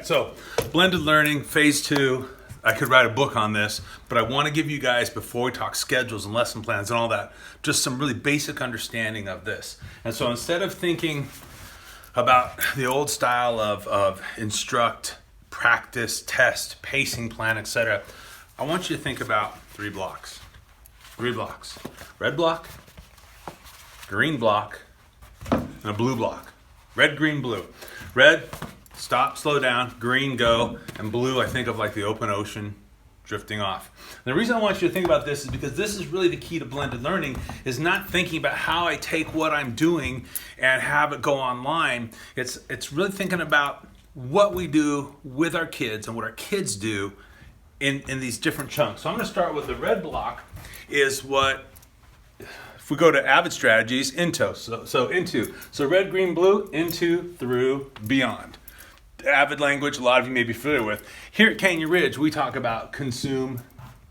right, so blended learning, phase 2. I could write a book on this, but I want to give you guys, before we talk schedules and lesson plans and all that, just some really basic understanding of this. And so instead of thinking about the old style of instruct, practice, test, pacing plan, etc., I want you to think about 3 blocks. 3 blocks. Red block, green block, and a blue block. Red, green, blue. Red, stop, slow down. Green, go. And blue, I think of like the open ocean drifting off. And the reason I want you to think about this is because this is really the key to blended learning, is not thinking about how I take what I'm doing and have it go online. It's really thinking about what we do with our kids and what our kids do in these different chunks. So I'm going to start with the red block, is what, if we go to Avid Strategies, into. So into. So red, green, blue, into, through, beyond. Avid language, a lot of you may be familiar with. Here at Canyon Ridge, we talk about consume,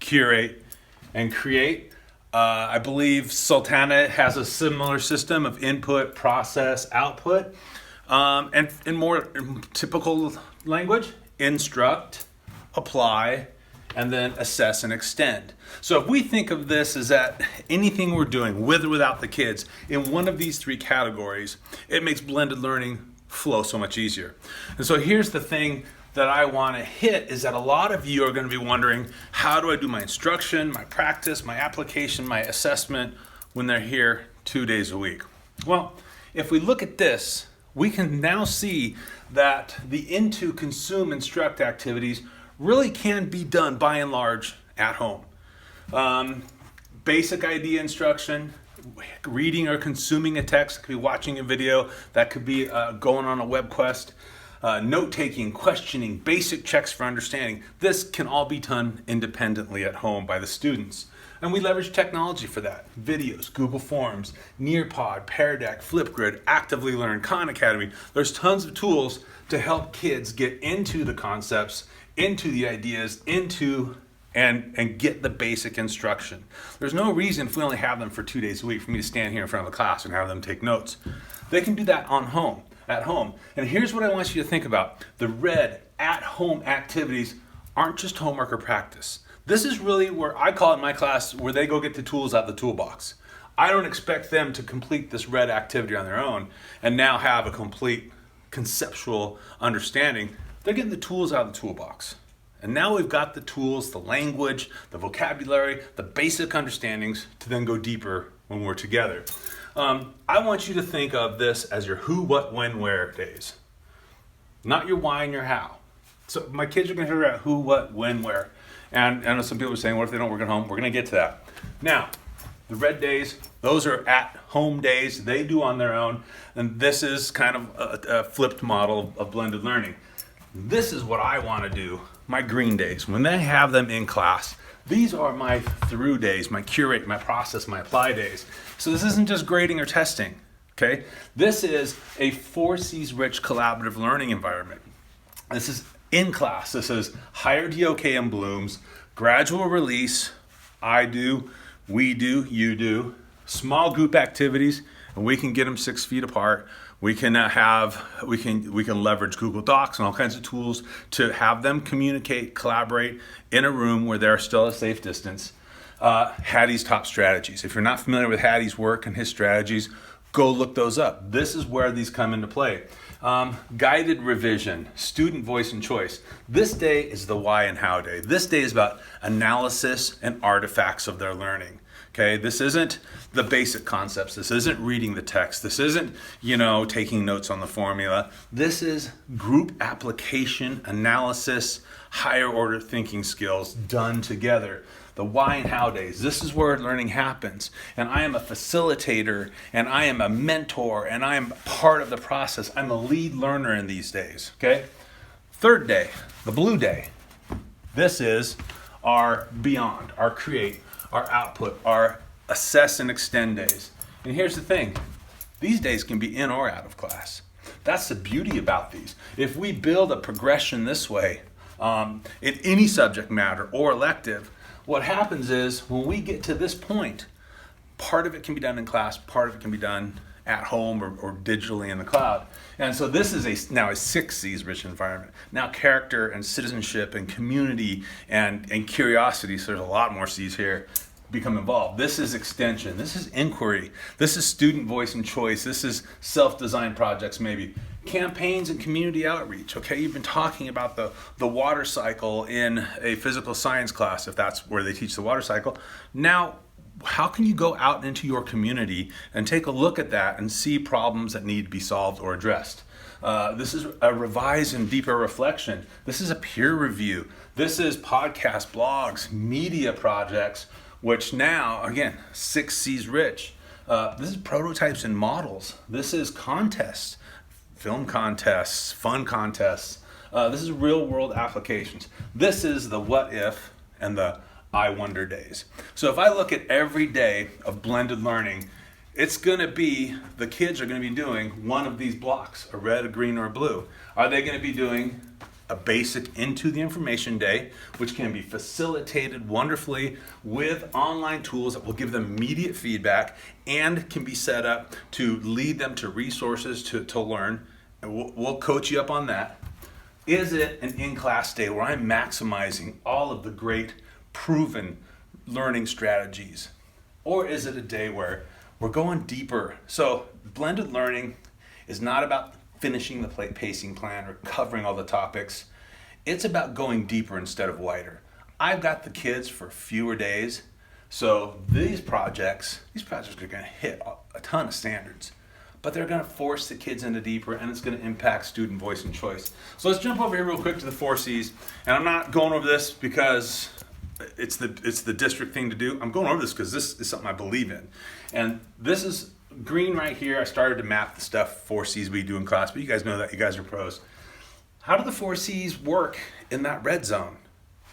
curate, and create. I believe Sultana has a similar system of input, process, output. And in more typical language, instruct, apply, and then assess and extend. So if we think of this as that anything we're doing, with or without the kids, in one of these 3 categories, it makes blended learning flow so much easier. And so here's the thing that I want to hit, is that a lot of you are going to be wondering, how do I do my instruction, my practice, my application, my assessment when they're here 2 days a week? Well, if we look at this, we can now see that the into, consume, instruct activities really can be done by and large at home. Basic idea instruction, reading or consuming a text, could be watching a video, that could be going on a web quest, note-taking, questioning, basic checks for understanding. This can all be done independently at home by the students. And we leverage technology for that. Videos, Google Forms, Nearpod, Pear Deck, Flipgrid, Actively Learn, Khan Academy. There's tons of tools to help kids get into the concepts, into the ideas, into and get the basic instruction. There's no reason, if we only have them for 2 days a week, for me to stand here in front of the class and have them take notes. They can do that at home. And here's what I want you to think about. The red at-home activities aren't just homework or practice. This is really where I call it in my class, where they go get the tools out of the toolbox. I don't expect them to complete this red activity on their own and now have a complete conceptual understanding. They're getting the tools out of the toolbox. And now we've got the tools, the language, the vocabulary, the basic understandings to then go deeper when we're together. I want you to think of this as your who, what, when, where days. Not your why and your how. So my kids are going to figure out who, what, when, where. And I know some people are saying, what if they don't work at home? We're going to get to that. Now, the red days, those are at-home days. They do on their own. And this is kind of a flipped model of blended learning. This is what I want to do, my green days. When they have them in class, these are my through days, my curate, my process, my apply days. So this isn't just grading or testing, okay? This is a 4 C's rich collaborative learning environment. This is in class. This is higher DOK and Bloom's, gradual release, I do, we do, you do, small group activities, and we can get them 6 feet apart. We can leverage Google Docs and all kinds of tools to have them communicate, collaborate in a room where they're still a safe distance. Hattie's top strategies. If you're not familiar with Hattie's work and his strategies, go look those up. This is where these come into play. Guided revision, student voice and choice. This day is the why and how day. This day is about analysis and artifacts of their learning. Okay, this isn't the basic concepts. This isn't reading the text. This isn't, taking notes on the formula. This is group application, analysis, higher order thinking skills done together. The why and how days. This is where learning happens. And I am a facilitator, and I am a mentor, and I am part of the process. I'm a lead learner in these days, okay? Third day, the blue day. This is our beyond, our create, our output, our assess and extend days. And here's the thing. These days can be in or out of class. That's the beauty about these. If we build a progression this way, in any subject matter or elective, what happens is when we get to this point, part of it can be done in class, part of it can be done at home or digitally in the cloud. And so this is now a 6 C's rich environment. Now character and citizenship and community and curiosity, so there's a lot more C's here, become involved. This is extension, this is inquiry, this is student voice and choice, this is self-design projects maybe. Campaigns and community outreach, okay? You've been talking about the water cycle in a physical science class, if that's where they teach the water cycle. Now, how can you go out into your community and take a look at that and see problems that need to be solved or addressed? This is a revise and deeper reflection. This is a peer review. This is podcast, blogs, media projects, which now, again, 6 C's rich. This is prototypes and models. This is contests, film contests, fun contests. This is real world applications. This is the what if and the I wonder days. So if I look at every day of blended learning, it's gonna be, the kids are gonna be doing one of these blocks, a red, a green, or a blue. Are they gonna be doing a basic into the information day, which can be facilitated wonderfully with online tools that will give them immediate feedback and can be set up to lead them to resources to learn, and we'll coach you up on that. Is it an in-class day where I'm maximizing all of the great proven learning strategies? Or is it a day where we're going deeper? So blended learning is not about finishing the pacing plan or covering all the topics. It's about going deeper instead of wider. I've got the kids for fewer days, so these projects are going to hit a ton of standards, but they're going to force the kids into deeper, and it's going to impact student voice and choice. So let's jump over here real quick to the 4 C's, and I'm not going over this because it's the district thing to do. I'm going over this because this is something I believe in, and this is green right here. I started to map the stuff 4 C's we do in class, but you guys know that, you guys are pros. How do the 4 C's work in that red zone?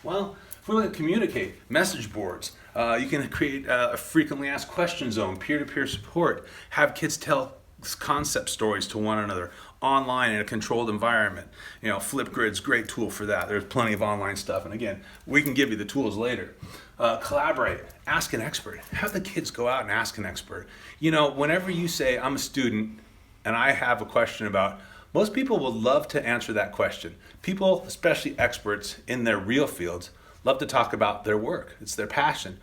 Well, if we look at communicate, message boards, you can create a frequently asked question zone, peer-to-peer support, have kids tell concept stories to one another online in a controlled environment. You know, Flipgrid's great tool for that. There's plenty of online stuff, and again, we can give you the tools later. Collaborate, ask an expert. Have the kids go out and ask an expert. You know, whenever you say, I'm a student and I have a question about, most people will love to answer that question. People, especially experts in their real fields, love to talk about their work. It's their passion.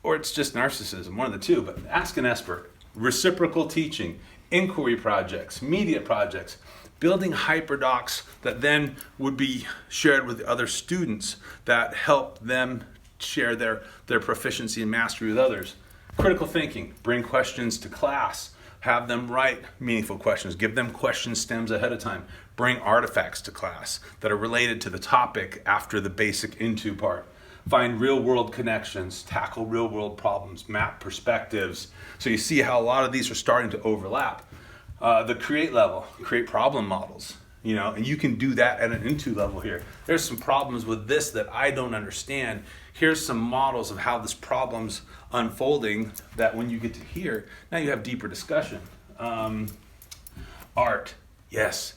Or it's just narcissism, one of the two, but ask an expert. Reciprocal teaching, inquiry projects, media projects, building hyperdocs that then would be shared with other students that help them share their proficiency and mastery with others. Critical thinking, bring questions to class, have them write meaningful questions, give them question stems ahead of time, bring artifacts to class that are related to the topic after the basic into part. Find real world connections, tackle real world problems, map perspectives. So you see how a lot of these are starting to overlap. The create level, create problem models, you know, and you can do that at an into level here. There's some problems with this that I don't understand. Here's some models of how this problem's unfolding that when you get to here, now you have deeper discussion. Art, yes.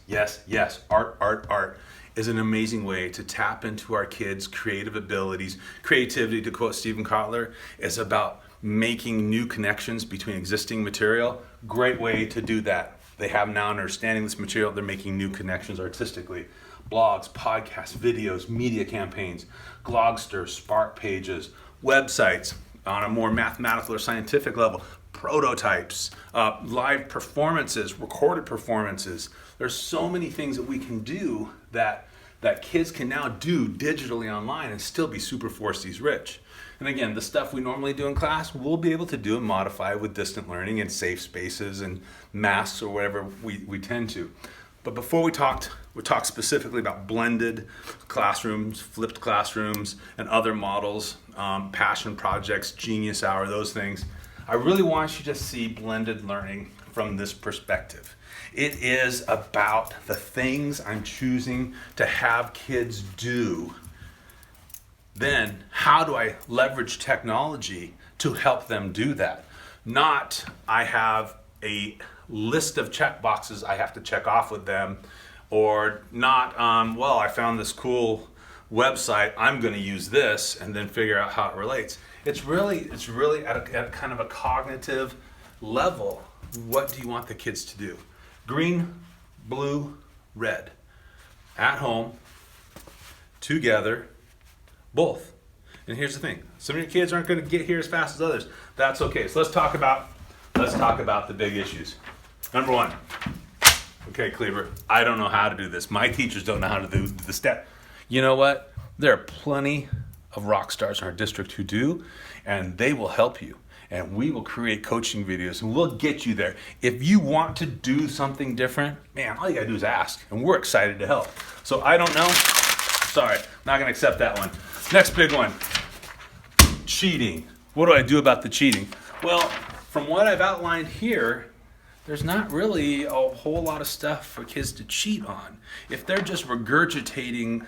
Art is an amazing way to tap into our kids' creative abilities. Creativity, to quote Stephen Kotler, is about making new connections between existing material. Great way to do that. They have now understanding this material, they're making new connections artistically. Blogs, podcasts, videos, media campaigns, Glogster, Spark pages, websites on a more mathematical or scientific level, prototypes, live performances, recorded performances. There's so many things that we can do that kids can now do digitally online and still be super 4 C's rich. And again, the stuff we normally do in class, we'll be able to do and modify with distant learning in safe spaces and masks or whatever we tend to. But before we talked specifically about blended classrooms, flipped classrooms, and other models, passion projects, Genius Hour, those things. I really want you to see blended learning from this perspective. It is about the things I'm choosing to have kids do. Then, how do I leverage technology to help them do that? Not, I have a list of check boxes I have to check off with them, or not, well, I found this cool website, I'm going to use this, and then figure out how it relates. It's really at a kind of a cognitive level what do you want the kids to do? Green, blue, red. At home, together, both. And here's the thing. Some of your kids aren't going to get here as fast as others. That's okay. So let's talk about the big issues. Number one. Okay, Cleaver, I don't know how to do this. My teachers don't know how to do the step. You know what? There are plenty of rock stars in our district who do, and they will help you. And we will create coaching videos, and we'll get you there. If you want to do something different, man, all you gotta do is ask, and we're excited to help. So I don't know. Sorry, not gonna accept that one. Next big one, cheating. What do I do about the cheating? Well, from what I've outlined here, there's not really a whole lot of stuff for kids to cheat on. If they're just regurgitating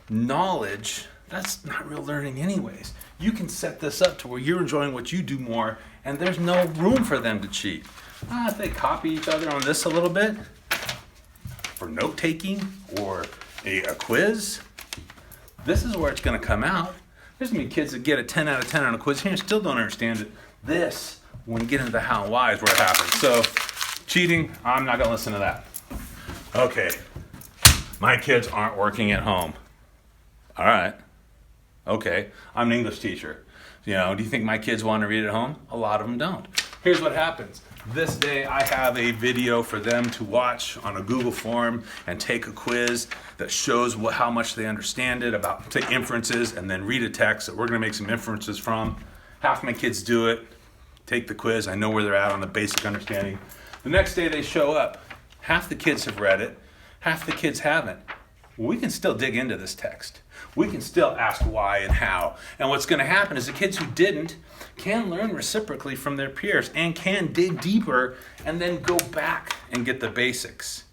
knowledge, that's not real learning anyways. You can set this up to where you're enjoying what you do more, and there's no room for them to cheat. If they copy each other on this a little bit for note taking or a quiz, this is where it's going to come out. There's going to be kids that get a 10 out of 10 on a quiz here and still don't understand it. This, when you get into the how and why, is where it happens. So, cheating, I'm not going to listen to that. Okay, my kids aren't working at home. All right. Okay, I'm an English teacher. Do you think my kids want to read at home? A lot of them don't. Here's what happens. This day I have a video for them to watch on a Google form and take a quiz that shows how much they understand it, about take inferences, and then read a text that we're going to make some inferences from. Half my kids do it, take the quiz. I know where they're at on the basic understanding. The next day they show up. Half the kids have read it, half the kids haven't. We can still dig into this text. We can still ask why and how. And what's going to happen is the kids who didn't can learn reciprocally from their peers and can dig deeper and then go back and get the basics.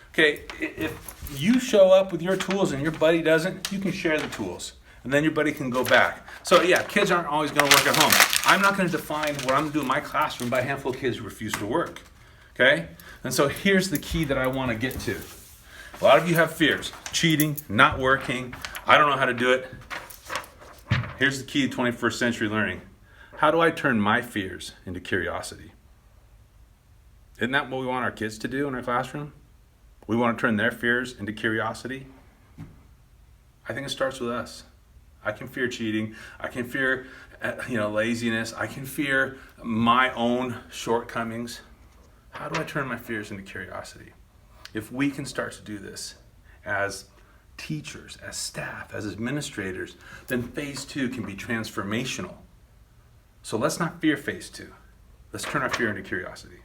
Okay, if you show up with your tools and your buddy doesn't, you can share the tools. And then your buddy can go back. So yeah, kids aren't always going to work at home. I'm not going to define what I'm going to do in my classroom by a handful of kids who refuse to work. Okay? And so here's the key that I want to get to. A lot of you have fears. Cheating, not working, I don't know how to do it. Here's the key to 21st century learning. How do I turn my fears into curiosity? Isn't that what we want our kids to do in our classroom? We want to turn their fears into curiosity. I think it starts with us. I can fear cheating. I can fear laziness. I can fear my own shortcomings. How do I turn my fears into curiosity? If we can start to do this as teachers, as staff, as administrators, then phase 2 can be transformational. So let's not fear phase 2. Let's turn our fear into curiosity.